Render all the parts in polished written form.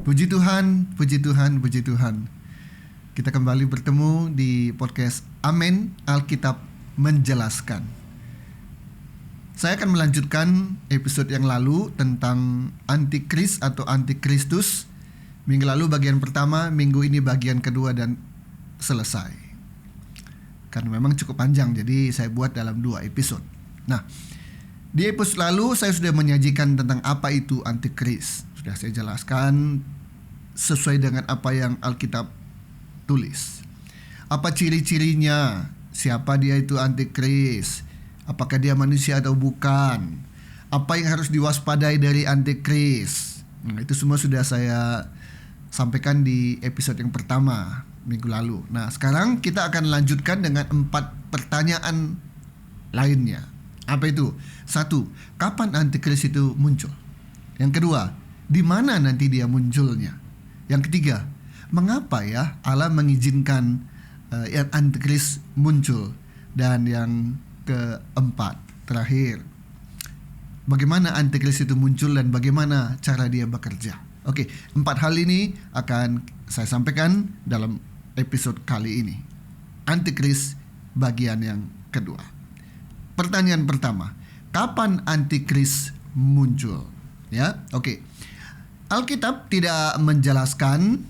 Puji Tuhan, puji Tuhan, puji Tuhan. Kita kembali bertemu di podcast Amin, Alkitab Menjelaskan. Saya akan melanjutkan episode yang lalu tentang Antikris atau Antikristus. Minggu lalu bagian pertama, minggu ini bagian kedua dan selesai. Karena memang cukup panjang, jadi saya buat dalam 2 episode. Nah, di episode lalu saya sudah menyajikan tentang apa itu Antikris. Sudah saya jelaskan sesuai dengan apa yang Alkitab tulis. Apa ciri-cirinya? Siapa dia itu Antikris? Apakah dia manusia atau bukan? Apa yang harus diwaspadai dari Antikris? Nah, itu semua sudah saya sampaikan di episode yang pertama minggu lalu. Nah, sekarang kita akan lanjutkan dengan 4 pertanyaan lainnya. Apa itu? 1. Kapan Antikris itu muncul? Yang kedua, di mana nanti dia munculnya? Yang ketiga, mengapa ya Allah mengizinkan yang Antikris muncul? Dan yang keempat, terakhir, bagaimana Antikris itu muncul dan bagaimana cara dia bekerja? Oke, 4 hal ini akan saya sampaikan dalam episode kali ini. Antikris bagian yang kedua. Pertanyaan pertama, kapan Antikris muncul? Ya, oke. Alkitab tidak menjelaskan,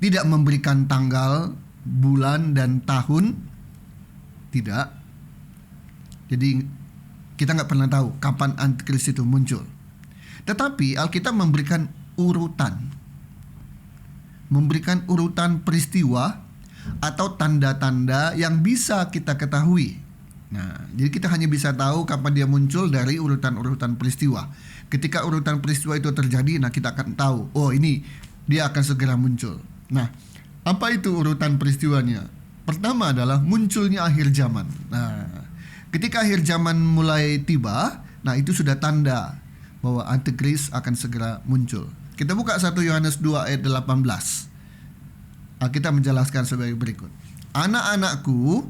tidak memberikan tanggal, bulan, dan tahun. Tidak. Jadi kita nggak pernah tahu kapan Antikris itu muncul. Tetapi Alkitab memberikan urutan. Memberikan urutan peristiwa atau tanda-tanda yang bisa kita ketahui. Nah, jadi kita hanya bisa tahu kapan dia muncul dari urutan-urutan peristiwa. Ketika urutan peristiwa itu terjadi, nah kita akan tahu, oh ini dia akan segera muncul. Nah, apa itu urutan peristiwanya? Pertama adalah munculnya akhir zaman. Nah, ketika akhir zaman mulai tiba, nah itu sudah tanda bahwa Antikris akan segera muncul. Kita buka 1 Yohanes 2 ayat 18. Kita menjelaskan sebagai berikut. Anak-anakku,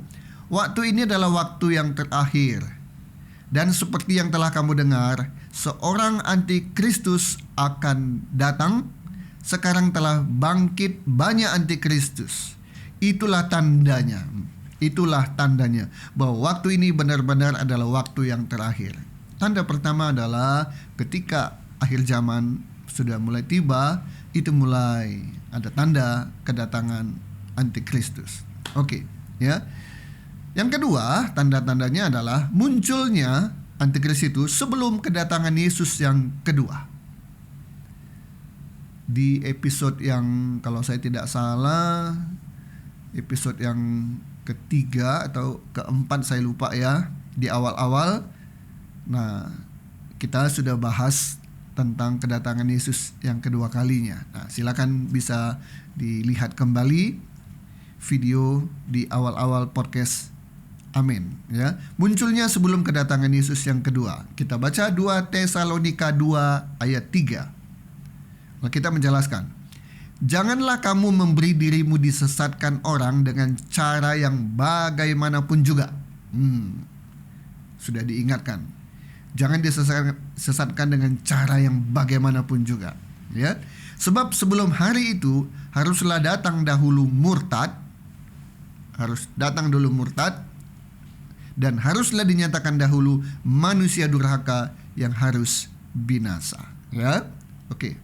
waktu ini adalah waktu yang terakhir. Dan seperti yang telah kamu dengar, seorang Antikristus akan datang. Sekarang telah bangkit banyak Antikristus. Itulah tandanya. Itulah tandanya bahwa waktu ini benar-benar adalah waktu yang terakhir. Tanda pertama adalah ketika akhir zaman sudah mulai tiba, itu mulai ada tanda kedatangan Antikristus. Oke, ya. Yang kedua, tanda-tandanya adalah munculnya Antikris itu sebelum kedatangan Yesus yang kedua. Di episode yang, kalau saya tidak salah, episode yang ketiga atau keempat, saya lupa ya, di awal-awal. Nah, kita sudah bahas tentang kedatangan Yesus yang kedua kalinya. Nah, silakan bisa dilihat kembali video di awal-awal podcast Amin, ya. Munculnya sebelum kedatangan Yesus yang kedua. Kita baca 2 Tesalonika 2 ayat 3. Nah, kita menjelaskan, janganlah kamu memberi dirimu disesatkan orang dengan cara yang bagaimanapun juga. Sudah diingatkan. Jangan disesatkan dengan cara yang bagaimanapun juga, ya. Sebab sebelum hari itu haruslah datang dahulu murtad. Harus datang dulu murtad. Dan haruslah dinyatakan dahulu manusia durhaka yang harus binasa. Ya, oke.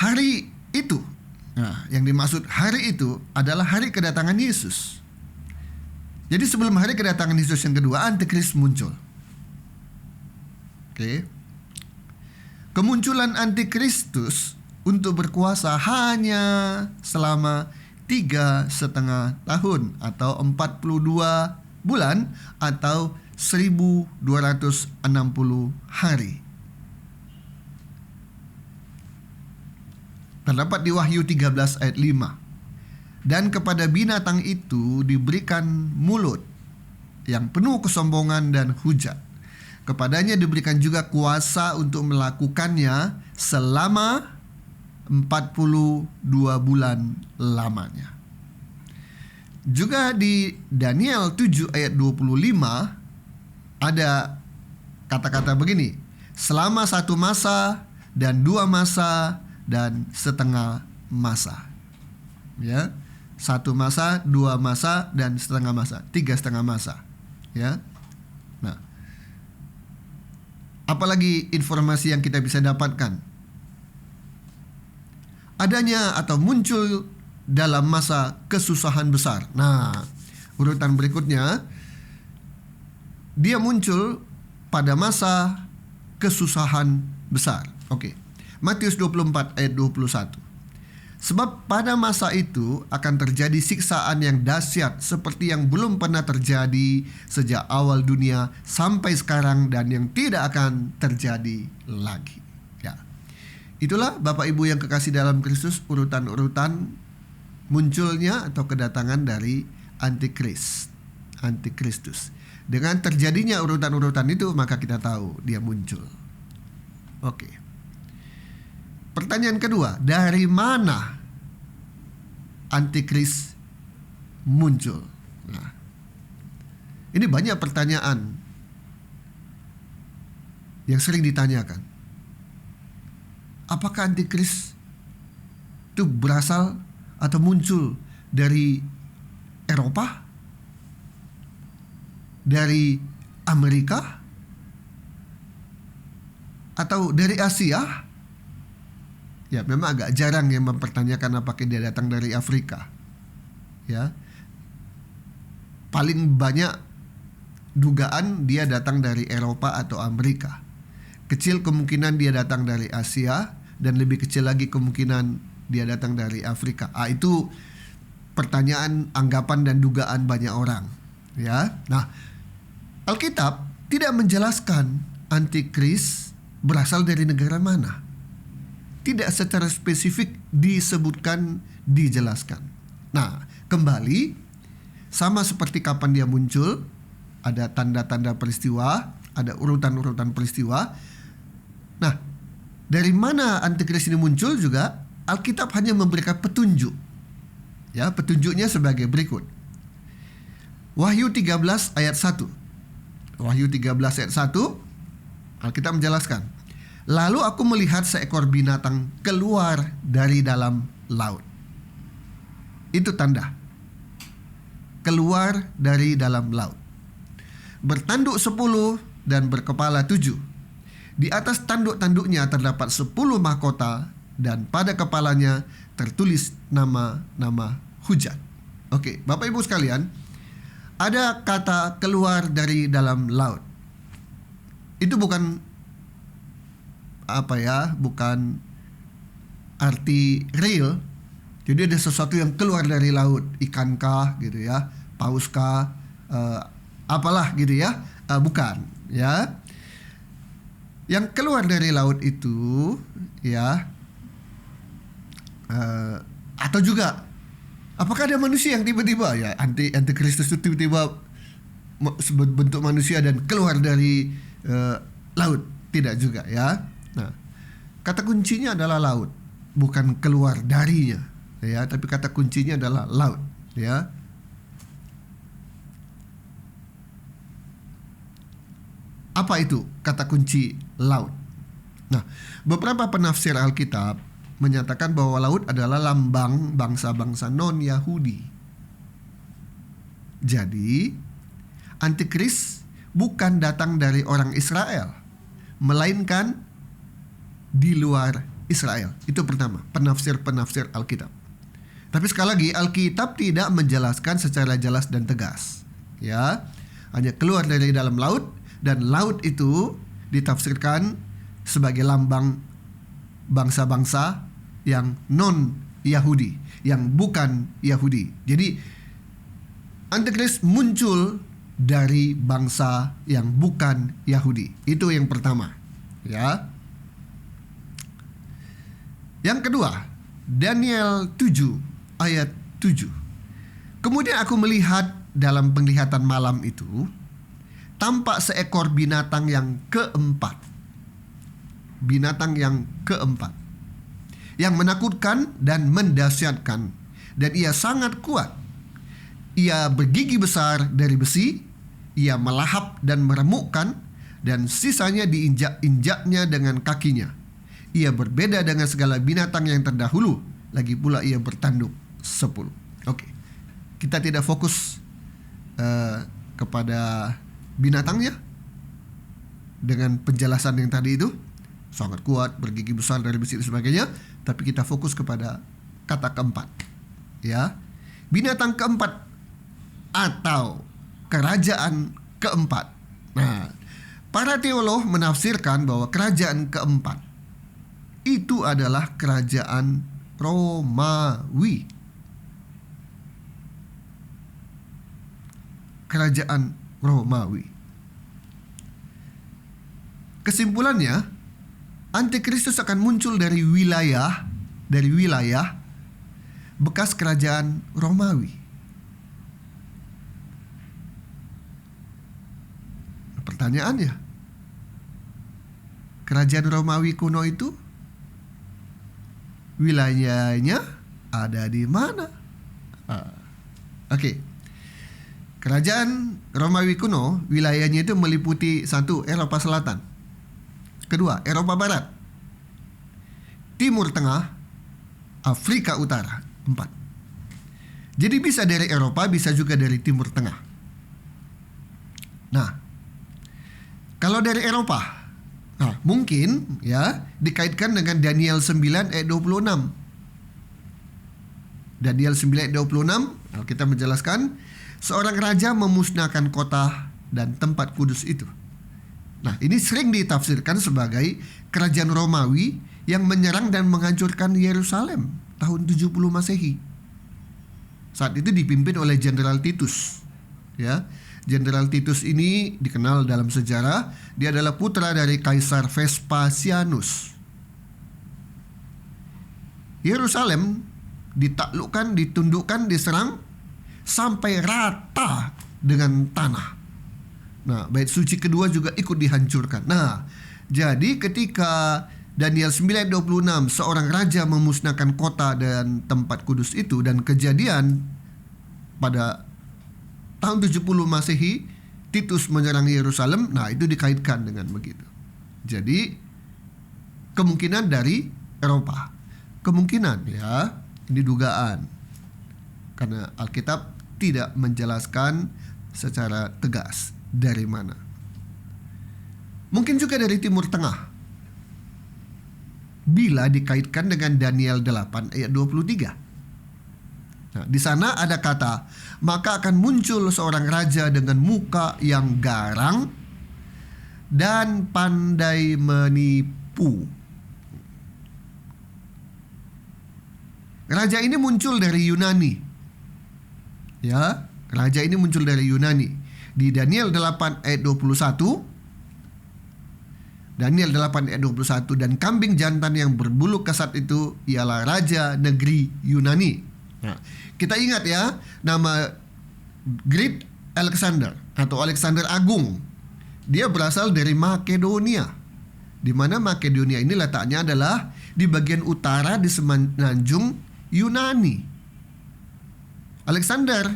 Hari itu, nah, yang dimaksud hari itu adalah hari kedatangan Yesus. Jadi sebelum hari kedatangan Yesus yang kedua, Antikris muncul. Oke. Kemunculan Antikristus untuk berkuasa hanya selama 3,5 tahun atau 42 bulan atau 1260 hari. Terdapat di Wahyu 13 ayat 5. Dan kepada binatang itu diberikan mulut yang penuh kesombongan dan hujat. Kepadanya diberikan juga kuasa untuk melakukannya selama 42 bulan lamanya. Juga di Daniel 7 ayat 25 ada kata-kata begini. selama 1 masa dan 2 masa dan setengah masa. Ya. 1 masa, 2 masa dan setengah masa, 3,5 masa. Ya. Nah, apalagi informasi yang kita bisa dapatkan? Adanya atau muncul dalam masa kesusahan besar. Nah, urutan berikutnya, dia muncul pada masa kesusahan besar. Oke. Matius 24 ayat 21. Sebab pada masa itu akan terjadi siksaan yang dahsyat seperti yang belum pernah terjadi sejak awal dunia sampai sekarang dan yang tidak akan terjadi lagi. Ya. Itulah Bapak Ibu yang kekasih dalam Kristus, urutan-urutan munculnya atau kedatangan dari Antikristus. Dengan terjadinya urutan-urutan itu, maka kita tahu dia muncul. Oke. Pertanyaan kedua, dari mana Antikris muncul? Nah, ini banyak pertanyaan yang sering ditanyakan. Apakah Antikris itu berasal atau muncul dari Eropa? Dari Amerika? Atau dari Asia? Ya, memang agak jarang yang mempertanyakan apakah dia datang dari Afrika. Ya. Paling banyak dugaan dia datang dari Eropa atau Amerika. Kecil kemungkinan dia datang dari Asia, dan lebih kecil lagi kemungkinan dia datang dari Afrika. Itu pertanyaan, anggapan dan dugaan banyak orang. Ya. Nah, Alkitab tidak menjelaskan Antikris berasal dari negara mana. Tidak secara spesifik disebutkan, dijelaskan. Nah, kembali, sama seperti kapan dia muncul, ada tanda-tanda peristiwa, ada urutan-urutan peristiwa. Nah, dari mana Antikris ini muncul juga, Alkitab hanya memberikan petunjuk. Ya, petunjuknya sebagai berikut. Wahyu 13 ayat 1. Wahyu 13 ayat 1, Alkitab menjelaskan. Lalu aku melihat seekor binatang keluar dari dalam laut. Itu tanda. Keluar dari dalam laut. Bertanduk 10 dan berkepala 7. Di atas tanduk-tanduknya terdapat 10 mahkota dan pada kepalanya tertulis nama-nama hujat. Oke, Bapak Ibu sekalian, ada kata keluar dari dalam laut. Itu bukan bukan arti real. Jadi ada sesuatu yang keluar dari laut, ikankah gitu ya, pauskah, apalah gitu ya, bukan ya. Yang keluar dari laut itu ya, atau juga apakah ada manusia yang tiba-tiba ya Antikristus itu tiba-tiba bentuk manusia dan keluar dari laut? Tidak juga ya. Nah, kata kuncinya adalah laut, bukan keluar darinya, ya. Tapi kata kuncinya adalah laut, ya. Apa itu kata kunci laut? Nah, beberapa penafsir Alkitab menyatakan bahwa laut adalah lambang bangsa-bangsa non-Yahudi. Jadi, Antikris bukan datang dari orang Israel, melainkan di luar Israel. Itu pertama, penafsir-penafsir Alkitab. Tapi sekali lagi, Alkitab tidak menjelaskan secara jelas dan tegas. Ya, hanya keluar dari dalam laut, dan laut itu ditafsirkan sebagai lambang bangsa-bangsa yang non-Yahudi, yang bukan Yahudi. Jadi, Antikris muncul dari bangsa yang bukan Yahudi. Itu yang pertama. Ya. Yang kedua, Daniel 7 ayat 7. Kemudian aku melihat dalam penglihatan malam itu, tampak seekor binatang yang keempat. Binatang yang keempat, yang menakutkan dan mendahsyatkan, dan ia sangat kuat. Ia bergigi besar dari besi, ia melahap dan meremukkan, dan sisanya diinjak-injaknya dengan kakinya. Ia berbeda dengan segala binatang yang terdahulu, lagi pula ia bertanduk 10. Oke, kita tidak fokus kepada binatangnya dengan penjelasan yang tadi itu, sangat kuat, bergigi besar dari besi dan sebagainya, tapi kita fokus kepada kata keempat, ya. Binatang keempat atau kerajaan keempat. Nah, para teolog menafsirkan bahwa kerajaan keempat itu adalah kerajaan Romawi. Kerajaan Romawi. Kesimpulannya, Antikristus akan muncul dari wilayah bekas kerajaan Romawi. Pertanyaannya, kerajaan Romawi kuno itu wilayahnya ada di mana? Oke. Kerajaan Romawi kuno wilayahnya itu meliputi 1. Eropa Selatan, 2. Eropa Barat, Timur Tengah, Afrika Utara, 4. Jadi bisa dari Eropa, bisa juga dari Timur Tengah. Nah, kalau dari Eropa, mungkin ya dikaitkan dengan Daniel 9 ayat 26. Daniel 9 ayat 26, kita menjelaskan, seorang raja memusnahkan kota dan tempat kudus itu. Nah, ini sering ditafsirkan sebagai kerajaan Romawi yang menyerang dan menghancurkan Yerusalem tahun 70 Masehi. Saat itu dipimpin oleh Jenderal Titus. Ya, Jenderal Titus ini dikenal dalam sejarah, dia adalah putra dari Kaisar Vespasianus. Yerusalem ditaklukkan, ditundukkan, diserang sampai rata dengan tanah. Nah, bait suci kedua juga ikut dihancurkan. Nah, jadi ketika Daniel 9:26 seorang raja memusnahkan kota dan tempat kudus itu, dan kejadian pada tahun 70 Masehi Titus menyerang Yerusalem, nah itu dikaitkan dengan begitu. Jadi kemungkinan dari Eropa. Kemungkinan ya, ini dugaan. Karena Alkitab tidak menjelaskan secara tegas dari mana. Mungkin juga dari Timur Tengah, bila dikaitkan dengan Daniel 8 ayat 23. Nah, di sana ada kata, maka akan muncul seorang raja dengan muka yang garang dan pandai menipu. Raja ini muncul dari Yunani. Ya, raja ini muncul dari Yunani. Di Daniel 8 ayat 21, Daniel 8 ayat 21, dan kambing jantan yang berbulu kesat itu ialah raja negeri Yunani. Nah, kita ingat ya, nama Great Alexander atau Alexander Agung, dia berasal dari Makedonia, di mana Makedonia ini letaknya adalah di bagian utara di semenanjung Yunani. Alexander,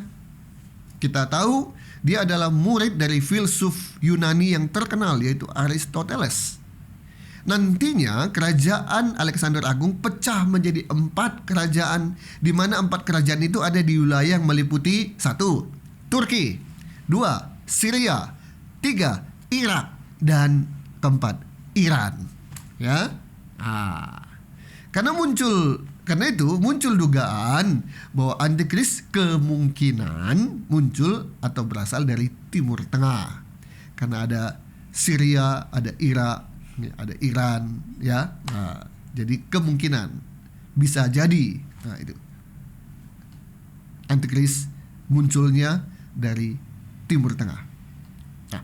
kita tahu dia adalah murid dari filsuf Yunani yang terkenal, yaitu Aristoteles. Nantinya kerajaan Alexander Agung pecah menjadi 4 kerajaan, di mana 4 kerajaan itu ada di wilayah yang meliputi 1. Turki, 2. Syria, 3. Irak, dan 4. Iran. Ya, karena itu muncul dugaan bahwa Antikris kemungkinan muncul atau berasal dari Timur Tengah. Karena ada Syria, ada Irak, ada Iran, ya. Nah, jadi kemungkinan bisa jadi, nah itu, Antikris munculnya dari Timur Tengah. Nah,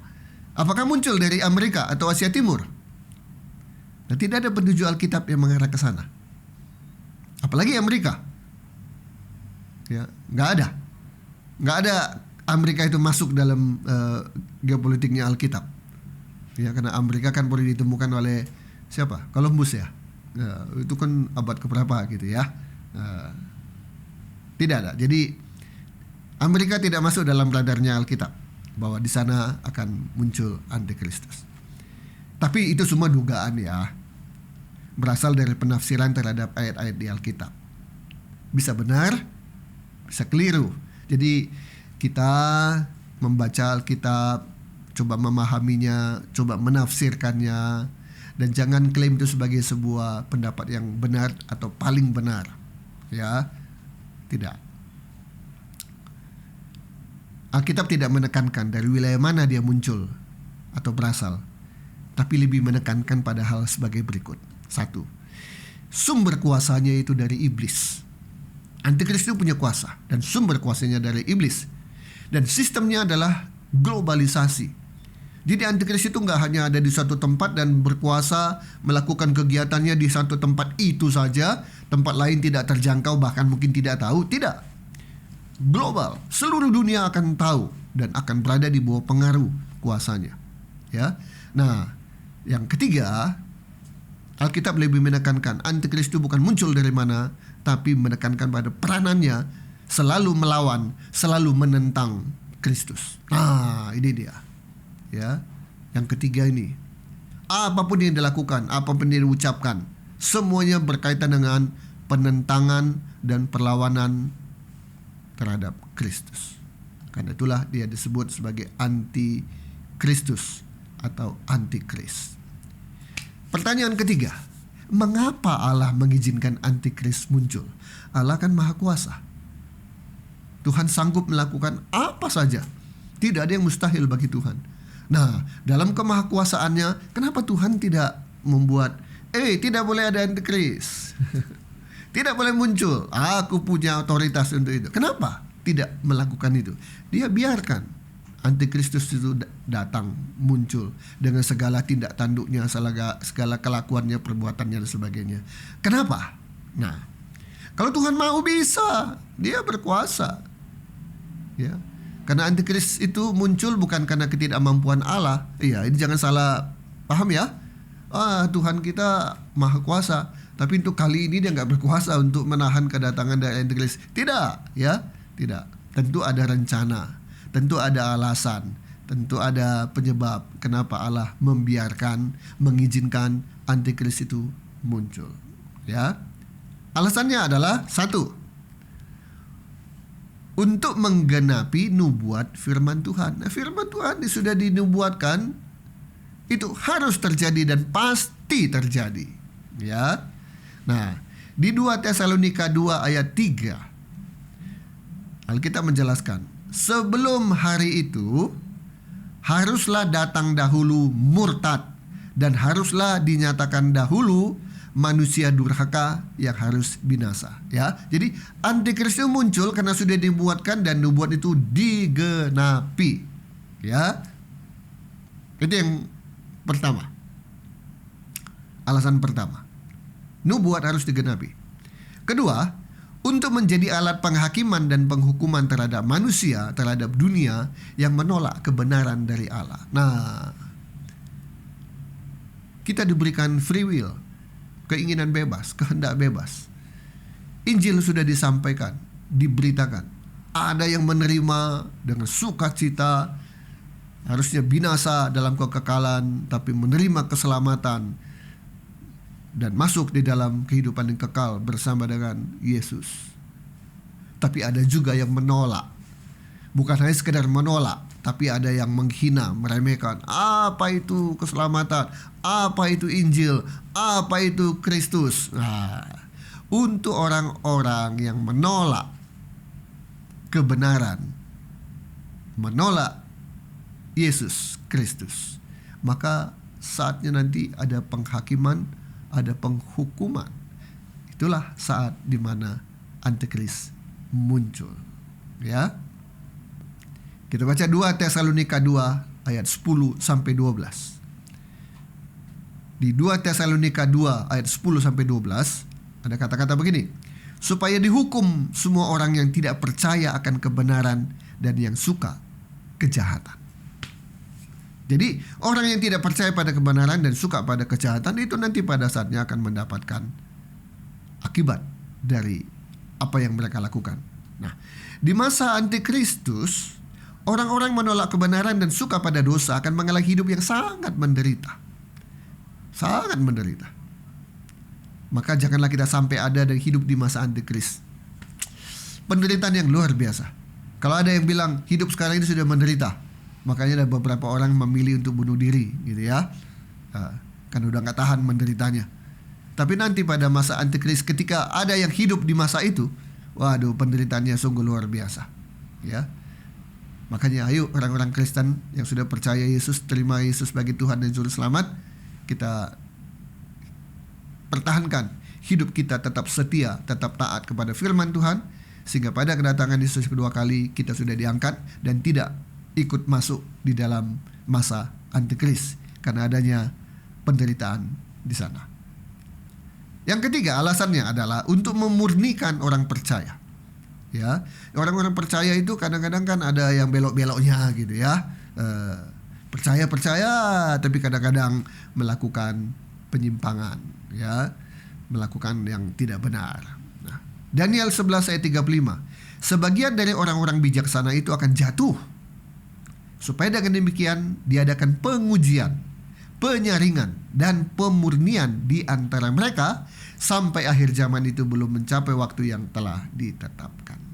apakah muncul dari Amerika atau Asia Timur? Nah, tidak ada petunjuk Alkitab yang mengarah ke sana. Apalagi Amerika, ya, nggak ada Amerika itu masuk dalam geopolitiknya Alkitab, ya, karena Amerika kan baru ditemukan oleh siapa? Columbus ya, itu kan abad keberapa gitu ya, tidak ada. Jadi Amerika tidak masuk dalam radarnya Alkitab bahwa di sana akan muncul Antikristus. Tapi itu semua dugaan ya, berasal dari penafsiran terhadap ayat-ayat di Alkitab. Bisa benar, bisa keliru. Jadi kita membaca Alkitab, coba memahaminya, coba menafsirkannya, dan jangan klaim itu sebagai sebuah pendapat yang benar atau paling benar. Ya, tidak. Alkitab tidak menekankan dari wilayah mana dia muncul atau berasal, tapi lebih menekankan pada hal sebagai berikut. 1. Sumber kuasanya itu dari iblis. Antikris itu punya kuasa, dan sumber kuasanya dari iblis. Dan sistemnya adalah globalisasi. Jadi antikris itu nggak hanya ada di suatu tempat dan berkuasa melakukan kegiatannya di satu tempat itu saja, tempat lain tidak terjangkau, bahkan mungkin tidak tahu. Tidak. Global, seluruh dunia akan tahu dan akan berada di bawah pengaruh kuasanya. Ya. Nah, yang ketiga, Alkitab lebih menekankan antikris itu bukan muncul dari mana, tapi menekankan pada peranannya selalu melawan, selalu menentang Kristus. Nah, ini dia. Ya. Yang ketiga ini. Apapun yang dilakukan, apapun yang diucapkan, semuanya berkaitan dengan penentangan dan perlawanan terhadap Kristus. Karena itulah dia disebut sebagai anti-Kristus atau antikris. Pertanyaan ketiga, mengapa Allah mengizinkan antikris muncul? Allah kan maha kuasa. Tuhan sanggup melakukan apa saja. Tidak ada yang mustahil bagi Tuhan. Nah, dalam kemahakuasaannya, kenapa Tuhan tidak membuat, tidak boleh ada antikris? Tidak boleh muncul. Aku punya otoritas untuk itu. Kenapa tidak melakukan itu? Dia biarkan antikristus itu datang, muncul dengan segala tindak tanduknya, segala kelakuannya, perbuatannya dan sebagainya. Kenapa? Nah, kalau Tuhan mau bisa, dia berkuasa. Ya. Karena antikris itu muncul bukan karena ketidakmampuan Allah. Iya, ini jangan salah paham ya. Tuhan kita maha kuasa, tapi untuk kali ini dia nggak berkuasa untuk menahan kedatangan dari antikris. Tidak, ya, tidak. Tentu ada rencana, tentu ada alasan, tentu ada penyebab kenapa Allah mengizinkan antikris itu muncul. Ya, alasannya adalah 1, untuk menggenapi nubuat firman Tuhan. Nah, firman Tuhan sudah dinubuatkan, itu harus terjadi dan pasti terjadi. Ya. Nah, di 2 Tesalonika 2 ayat 3 Alkitab menjelaskan, sebelum hari itu haruslah datang dahulu murtad, dan haruslah dinyatakan dahulu manusia durhaka yang harus binasa. Ya, jadi antikris itu muncul karena sudah dibuatkan dan nubuat itu digenapi. Ya, itu yang pertama. Alasan pertama, nubuat harus digenapi. Kedua, untuk menjadi alat penghakiman dan penghukuman terhadap manusia, terhadap dunia yang menolak kebenaran dari Allah. Nah, kita diberikan free will, keinginan bebas, kehendak bebas. Injil sudah disampaikan, diberitakan. Ada yang menerima dengan sukacita, harusnya binasa dalam kekekalan, tapi menerima keselamatan dan masuk di dalam kehidupan yang kekal bersama dengan Yesus. Tapi ada juga yang menolak. Bukan hanya sekedar menolak, tapi ada yang menghina, meremehkan. Apa itu keselamatan? Apa itu Injil? Apa itu Kristus? Nah, untuk orang-orang yang menolak kebenaran, menolak Yesus Kristus, maka saatnya nanti ada penghakiman, ada penghukuman. Itulah saat di mana antikris muncul. Ya. Kita baca 2 Tesalonika 2 ayat 10 sampai 12. Di 2 Tesalonika 2 ayat 10 sampai 12 ada kata-kata begini, supaya dihukum semua orang yang tidak percaya akan kebenaran dan yang suka kejahatan. Jadi orang yang tidak percaya pada kebenaran dan suka pada kejahatan itu nanti pada saatnya akan mendapatkan akibat dari apa yang mereka lakukan. Nah, di masa antikristus, orang-orang menolak kebenaran dan suka pada dosa akan mengalami hidup yang sangat menderita. sangat menderita. Maka janganlah kita sampai ada dan hidup di masa antikris. Penderitaan yang luar biasa. Kalau ada yang bilang hidup sekarang ini sudah menderita, makanya ada beberapa orang memilih untuk bunuh diri, gitu ya, karena udah nggak tahan menderitanya. Tapi nanti pada masa antikris, ketika ada yang hidup di masa itu, waduh, penderitaannya sungguh luar biasa, ya. Makanya ayo orang-orang Kristen yang sudah percaya Yesus, terima Yesus sebagai Tuhan dan Juru Selamat, kita pertahankan hidup kita tetap setia, tetap taat kepada firman Tuhan, sehingga pada kedatangan Yesus kedua kali kita sudah diangkat dan tidak ikut masuk di dalam masa antikris karena adanya penderitaan di sana. Yang ketiga, alasannya adalah untuk memurnikan orang percaya. Ya, orang-orang percaya itu kadang-kadang kan ada yang belok-beloknya gitu ya. Percaya tapi kadang-kadang melakukan penyimpangan, ya, melakukan yang tidak benar. Nah, Daniel 11 ayat 35. Sebagian dari orang-orang bijaksana itu akan jatuh, supaya dengan demikian diadakan pengujian, penyaringan, dan pemurnian di antara mereka sampai akhir zaman itu belum mencapai waktu yang telah ditetapkan.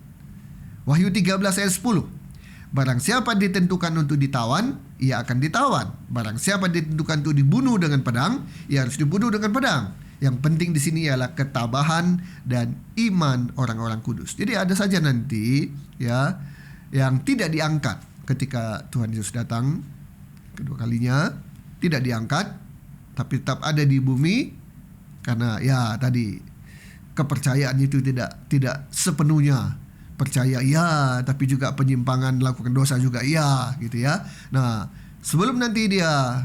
Wahyu 13 ayat 10. Barang siapa ditentukan untuk ditawan, ia akan ditawan. Barang siapa ditentukan untuk dibunuh dengan pedang, ia harus dibunuh dengan pedang. Yang penting di sini ialah ketabahan dan iman orang-orang kudus. Jadi ada saja nanti ya yang tidak diangkat ketika Tuhan Yesus datang kedua kalinya, tidak diangkat tapi tetap ada di bumi karena ya tadi kepercayaan itu tidak sepenuhnya percaya ya, tapi juga penyimpangan, melakukan dosa juga ya, gitu ya. Nah, sebelum nanti dia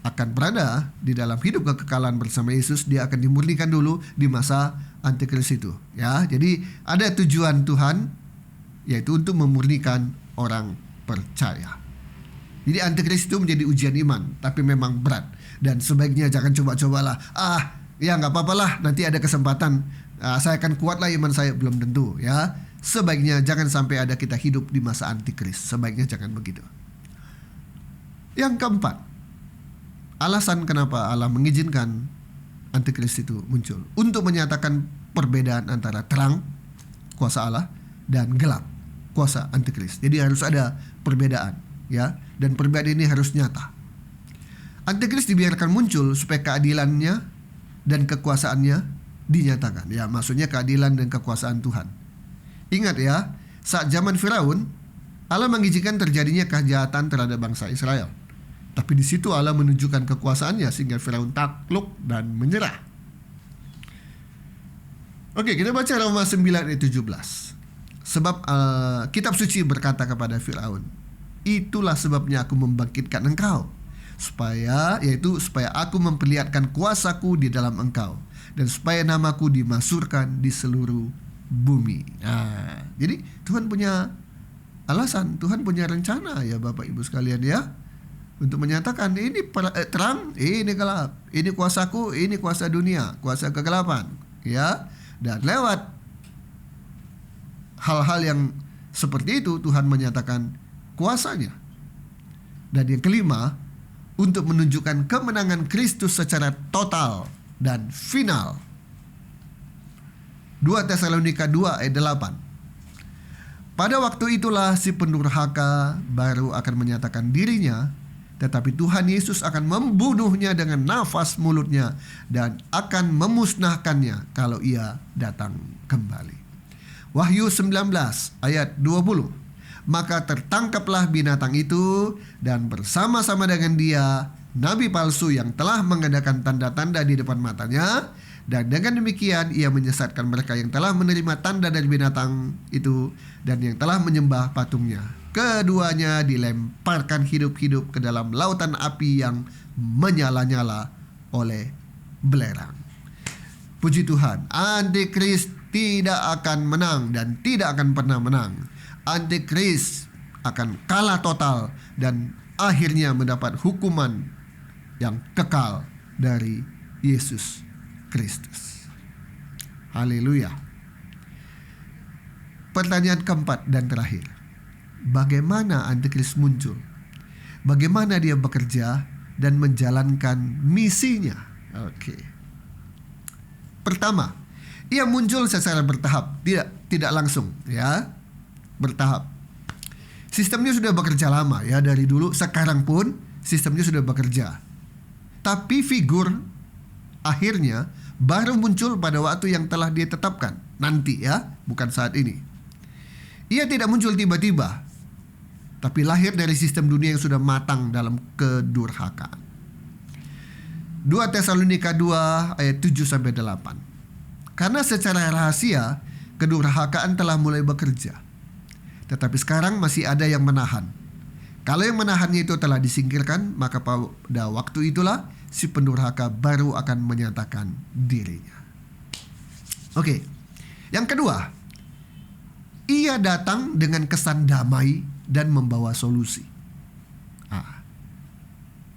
akan berada di dalam hidup kekekalan bersama Yesus, dia akan dimurnikan dulu di masa antikris itu, ya. Jadi ada tujuan Tuhan, yaitu untuk memurnikan orang percaya. Jadi antikris itu menjadi ujian iman, tapi memang berat dan sebaiknya jangan coba-cobalah. Ya nggak apa-apalah, nanti ada kesempatan, saya akan kuatlah iman saya, belum tentu, ya. Sebaiknya jangan sampai ada kita hidup di masa antikris. Sebaiknya jangan begitu. Yang keempat, alasan kenapa Allah mengizinkan antikris itu muncul, untuk menyatakan perbedaan antara terang, kuasa Allah, dan gelap, kuasa antikris. Jadi harus ada perbedaan, ya, dan perbedaan ini harus nyata. Antikris dibiarkan muncul supaya keadilannya dan kekuasaannya dinyatakan. Ya, maksudnya keadilan dan kekuasaan Tuhan. Ingat ya, saat zaman Firaun, Allah mengizinkan terjadinya kejahatan terhadap bangsa Israel. Tapi di situ Allah menunjukkan kekuasaannya sehingga Firaun takluk dan menyerah. Oke, kita baca Roma 9 ayat 17. Sebab kitab suci berkata kepada Firaun, itulah sebabnya aku membangkitkan engkau, supaya aku memperlihatkan kuasaku di dalam engkau, dan supaya namaku dimasyhurkan di seluruh bumi. Nah, jadi Tuhan punya alasan, Tuhan punya rencana ya Bapak Ibu sekalian ya, untuk menyatakan ini terang, ini gelap, ini kuasaku, ini kuasa dunia, kuasa kegelapan, ya. Dan lewat hal-hal yang seperti itu Tuhan menyatakan kuasanya. Dan yang kelima, untuk menunjukkan kemenangan Kristus secara total dan final. 2 Tesalonika 2 ayat 8. Pada waktu itulah si pendurhaka baru akan menyatakan dirinya, tetapi Tuhan Yesus akan membunuhnya dengan nafas mulutnya dan akan memusnahkannya kalau ia datang kembali. Wahyu 19 ayat 20. Maka tertangkaplah binatang itu dan bersama-sama dengan dia nabi palsu yang telah mengadakan tanda-tanda di depan matanya, dan dengan demikian ia menyesatkan mereka yang telah menerima tanda dari binatang itu dan yang telah menyembah patungnya. Keduanya dilemparkan hidup-hidup ke dalam lautan api yang menyala-nyala oleh belerang. Puji Tuhan, antikris tidak akan menang dan tidak akan pernah menang. Antikris akan kalah total dan akhirnya mendapat hukuman yang kekal dari Yesus Kristus. Haleluya. Pertanyaan keempat dan terakhir, bagaimana antikris muncul? Bagaimana dia bekerja dan menjalankan misinya. Oke. Pertama, ia muncul secara bertahap, tidak langsung, ya. Bertahap. Sistemnya sudah bekerja lama, ya, dari dulu. Sekarang pun sistemnya sudah bekerja. Tapi figur akhirnya baru muncul pada waktu yang telah ditetapkan nanti, ya, bukan saat ini. Ia tidak muncul tiba-tiba, tapi lahir dari sistem dunia yang sudah matang dalam kedurhakaan. 2 Tesalonika 2 ayat 7-8. Karena secara rahasia kedurhakaan telah mulai bekerja, tetapi sekarang masih ada yang menahan. Kalau yang menahannya itu telah disingkirkan, maka pada waktu itulah si pendurhaka baru akan menyatakan dirinya. Oke. Yang kedua, ia datang dengan kesan damai dan membawa solusi.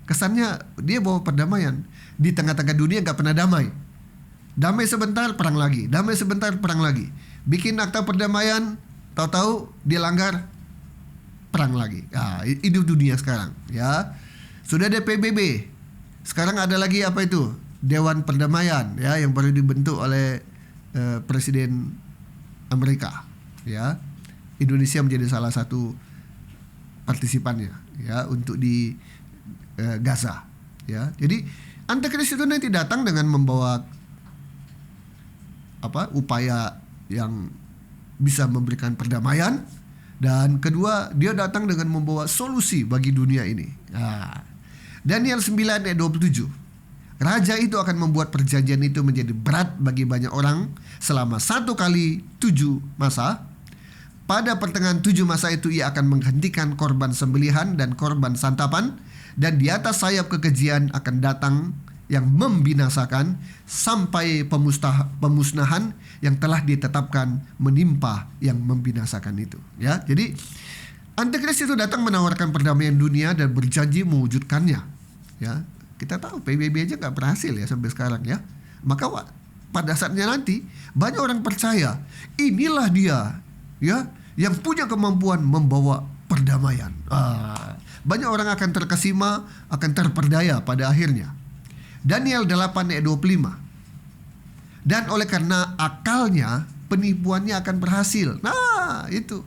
Kesannya dia bawa perdamaian. Di tengah-tengah dunia gak pernah damai. Damai sebentar, perang lagi. Damai sebentar, perang lagi. Bikin akta perdamaian, tahu-tahu dia langgar, perang lagi. Itu dunia sekarang, ya. Sudah ada PBB. Sekarang ada lagi apa itu? Dewan Perdamaian, ya, yang baru dibentuk oleh Presiden Amerika, ya. Indonesia menjadi salah satu partisipannya, ya, untuk di Gaza, ya. Jadi Antikris itu nanti datang dengan membawa upaya yang bisa memberikan perdamaian, dan kedua dia datang dengan membawa solusi bagi dunia ini. Daniel 9 ayat 27. Raja itu akan membuat perjanjian itu menjadi berat bagi banyak orang selama 1 kali 7 masa. Pada pertengahan 7 masa itu ia akan menghentikan korban sembelihan dan korban santapan, dan di atas sayap kekejian akan datang yang membinasakan sampai pemusnahan yang telah ditetapkan menimpa yang membinasakan itu, ya. Jadi Antikris itu datang menawarkan perdamaian dunia dan berjanji mewujudkannya, ya. Kita tahu PBB aja nggak berhasil, ya, sampai sekarang, ya. Maka pada saatnya nanti banyak orang percaya inilah dia, ya, yang punya kemampuan membawa perdamaian. Banyak orang akan terkesima, akan terperdaya pada akhirnya. Daniel 8 ayat 25. Dan oleh karena akalnya, penipuannya akan berhasil. Nah, itu.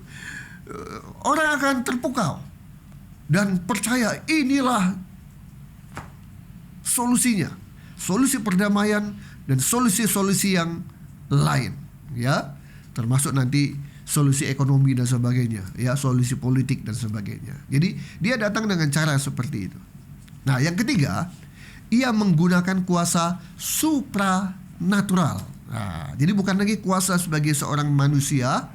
Orang akan terpukau dan percaya inilah solusinya. Solusi perdamaian dan solusi-solusi yang lain, ya. Termasuk nanti solusi ekonomi dan sebagainya, ya, solusi politik dan sebagainya. Jadi dia datang dengan cara seperti itu. Nah, yang ketiga, ia menggunakan kuasa supranatural. Jadi bukan lagi kuasa sebagai seorang manusia,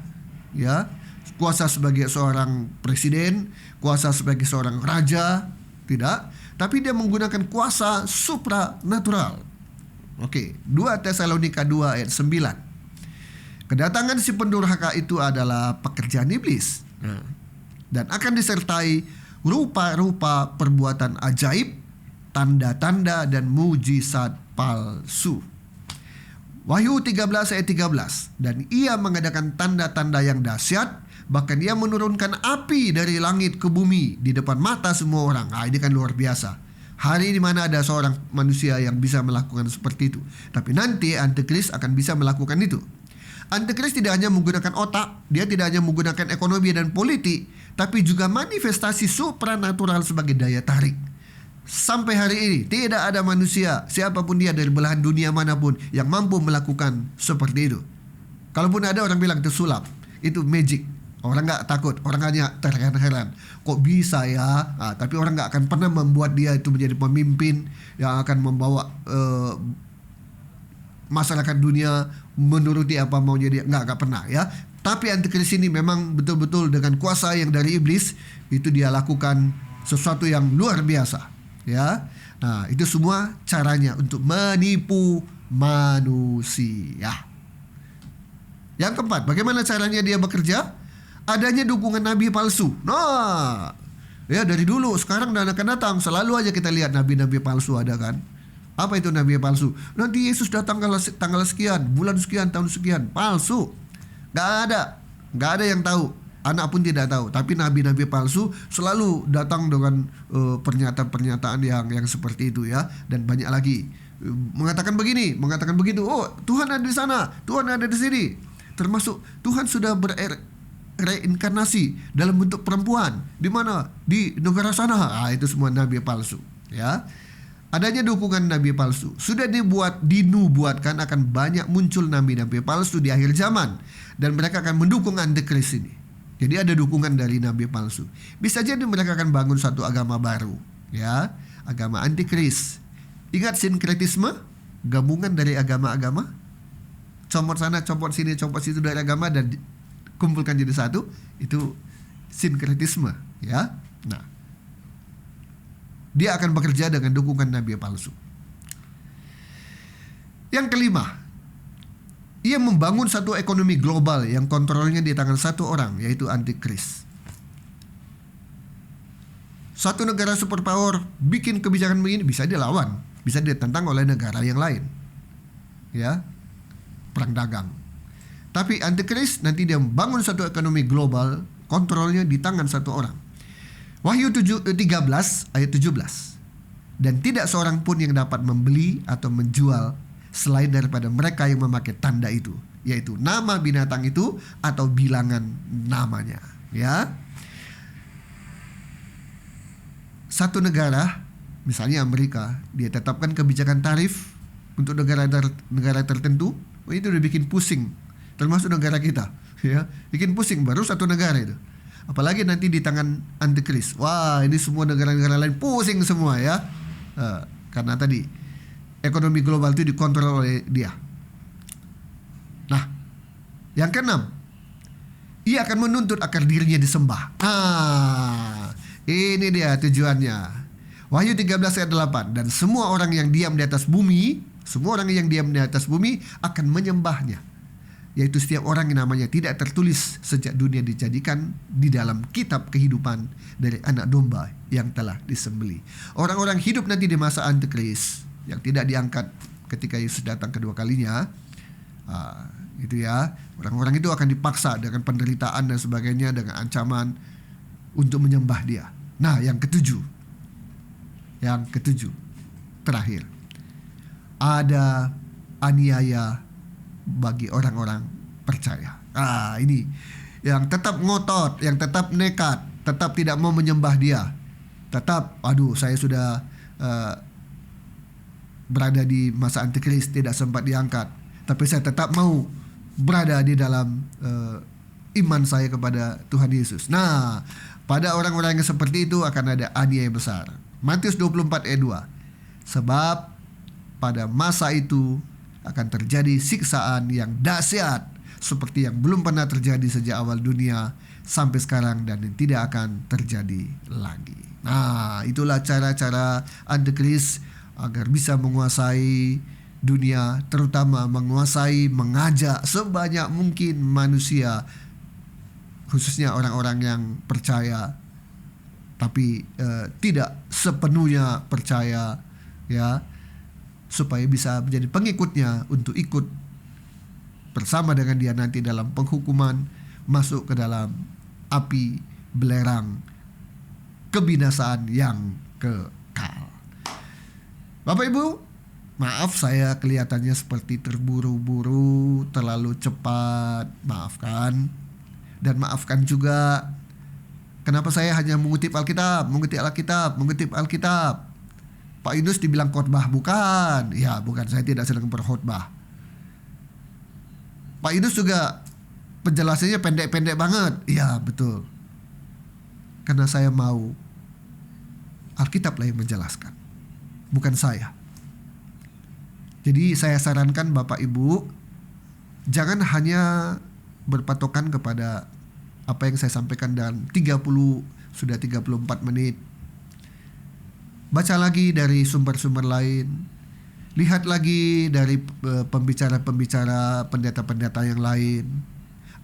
ya, kuasa sebagai seorang presiden, kuasa sebagai seorang raja, tidak, tapi dia menggunakan kuasa supranatural. Oke, 2 Tesalonika 2 ayat 9. Kedatangan si pendurhaka itu adalah pekerjaan iblis, dan akan disertai rupa-rupa perbuatan ajaib, tanda-tanda dan mujizat palsu. Wahyu 13 ayat 13. Dan ia mengadakan tanda-tanda yang dahsyat, bahkan ia menurunkan api dari langit ke bumi di depan mata semua orang. Ini kan luar biasa. Hari di mana ada seorang manusia yang bisa melakukan seperti itu. Tapi nanti Antikris akan bisa melakukan itu. Antikris tidak hanya menggunakan otak, dia tidak hanya menggunakan ekonomi dan politik, tapi juga manifestasi supranatural sebagai daya tarik. Sampai hari ini tidak ada manusia, siapapun dia dari belahan dunia manapun, yang mampu melakukan seperti itu. Kalaupun ada, orang bilang itu sulap, itu magic. Orang gak takut, orang hanya terheran-heran, kok bisa ya. Tapi orang gak akan pernah membuat dia itu menjadi pemimpin yang akan membawa masyarakat dunia menuruti apa maunya dia. Nggak pernah, ya. Tapi Antikris ini memang betul-betul dengan kuasa yang dari iblis, itu dia lakukan sesuatu yang luar biasa, ya. Nah, itu semua caranya untuk menipu manusia. Yang keempat, bagaimana caranya dia bekerja? Adanya dukungan nabi palsu. Nah, ya, dari dulu, sekarang dan akan datang, selalu aja kita lihat nabi-nabi palsu ada, kan. Apa itu nabi palsu? Nanti Yesus datang tanggal sekian, bulan sekian, tahun sekian. Palsu. Gak ada yang tahu. anak pun tidak tahu. Tapi nabi-nabi palsu selalu datang dengan pernyataan-pernyataan yang seperti itu ya, dan banyak lagi mengatakan begini, mengatakan begitu. Oh, Tuhan ada di sana, Tuhan ada di sini. Termasuk Tuhan sudah reinkarnasi dalam bentuk perempuan. Di mana? Di negara sana. Itu semua nabi palsu ya. Adanya dukungan nabi palsu sudah dinubuatkan akan banyak muncul nabi-nabi palsu di akhir zaman, dan mereka akan mendukung antikris ini. Jadi ada dukungan dari nabi palsu. Bisa jadi mereka akan bangun satu agama baru ya, agama antikris. Ingat sinkretisme, gabungan dari agama-agama, comot sana, comot sini, comot situ dari agama dan kumpulkan jadi satu. Itu sinkretisme ya. Nah, dia akan bekerja dengan dukungan nabi palsu. Yang kelima, ia membangun satu ekonomi global yang kontrolnya di tangan satu orang, yaitu antikris. Satu negara superpower bikin kebijakan begini, bisa dilawan, bisa ditentang oleh negara yang lain. Ya, perang dagang. Tapi antikris nanti dia membangun satu ekonomi global, kontrolnya di tangan satu orang. Wahyu 13 ayat 17. Dan tidak seorang pun yang dapat membeli atau menjual selain daripada mereka yang memakai tanda itu, yaitu nama binatang itu atau bilangan namanya ya. Satu negara, misalnya Amerika, dia tetapkan kebijakan tarif untuk negara tertentu. Itu udah bikin pusing, termasuk negara kita ya, bikin pusing baru satu negara itu. Apalagi nanti di tangan antikris. Wah, ini semua negara-negara lain pusing semua ya. Karena tadi ekonomi global itu dikontrol oleh dia. Nah, yang keenam, ia akan menuntut agar dirinya disembah. Ini dia tujuannya. Wahyu 13 ayat 8. Dan semua orang yang diam di atas bumi, semua orang yang diam di atas bumi akan menyembahnya, yaitu setiap orang yang namanya tidak tertulis sejak dunia dijadikan di dalam kitab kehidupan dari anak domba yang telah disembelih. Orang-orang hidup nanti di masa antikris yang tidak diangkat ketika Yesus datang kedua kalinya, gitu ya. Orang-orang itu akan dipaksa dengan penderitaan dan sebagainya, dengan ancaman untuk menyembah dia. Nah, yang ketujuh, terakhir, ada aniaya bagi orang-orang percaya. Ini yang tetap ngotot, yang tetap nekat, tetap tidak mau menyembah dia, tetap, saya sudah berada di masa antikris, tidak sempat diangkat, tapi saya tetap mau berada di dalam iman saya kepada Tuhan Yesus. Nah, pada orang-orang yang seperti itu akan ada aniaya besar. Matius 24 ayat 2. Sebab pada masa itu akan terjadi siksaan yang dahsyat seperti yang belum pernah terjadi sejak awal dunia sampai sekarang dan yang tidak akan terjadi lagi. Nah, itulah cara-cara antikris agar bisa menguasai dunia, terutama mengajak sebanyak mungkin manusia, khususnya orang-orang yang percaya tapi tidak sepenuhnya percaya ya, supaya bisa menjadi pengikutnya untuk ikut bersama dengan dia nanti dalam penghukuman, masuk ke dalam api belerang kebinasaan yang kekal. Bapak Ibu, maaf saya kelihatannya seperti terburu-buru, terlalu cepat, maafkan. Dan maafkan juga kenapa saya hanya mengutip Alkitab. Pak Yunus dibilang khotbah, bukan. Ya, bukan, saya tidak sedang berkhotbah. Pak Yunus juga penjelasannya pendek-pendek banget. Ya, betul. Karena saya mau Alkitab lah yang menjelaskan, bukan saya. Jadi saya sarankan Bapak Ibu, jangan hanya berpatokan kepada apa yang saya sampaikan dan 34 menit. Baca lagi dari sumber-sumber lain. Lihat lagi dari pembicara-pembicara, pendeta-pendeta yang lain.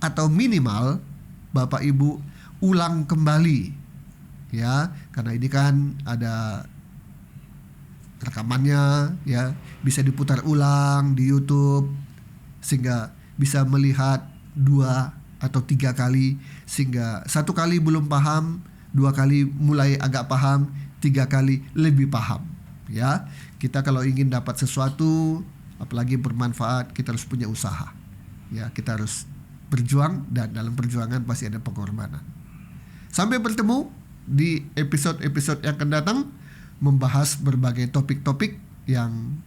Atau minimal Bapak Ibu ulang kembali. Ya, karena ini kan ada rekamannya ya, bisa diputar ulang di YouTube sehingga bisa melihat 2 atau 3 kali, sehingga 1 kali belum paham, 2 kali mulai agak paham, 3 kali lebih paham. Ya, kita kalau ingin dapat sesuatu, apalagi bermanfaat, kita harus punya usaha. Ya, kita harus berjuang, dan dalam perjuangan pasti ada pengorbanan. Sampai bertemu di episode-episode yang akan datang, membahas berbagai topik-topik yang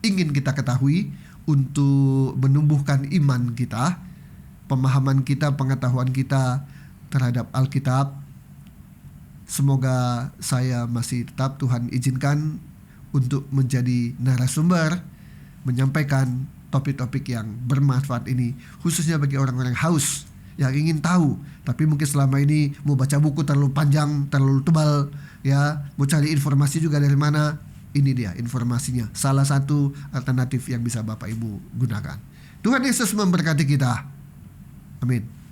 ingin kita ketahui untuk menumbuhkan iman kita, pemahaman kita, pengetahuan kita terhadap Alkitab. Semoga saya masih tetap Tuhan izinkan untuk menjadi narasumber, menyampaikan topik-topik yang bermanfaat ini, khususnya bagi orang-orang haus yang ingin tahu, tapi mungkin selama ini mau baca buku terlalu panjang, terlalu tebal, ya, mau cari informasi juga dari mana. Ini dia informasinya, salah satu alternatif yang bisa Bapak Ibu gunakan. Tuhan Yesus memberkati kita. Amin.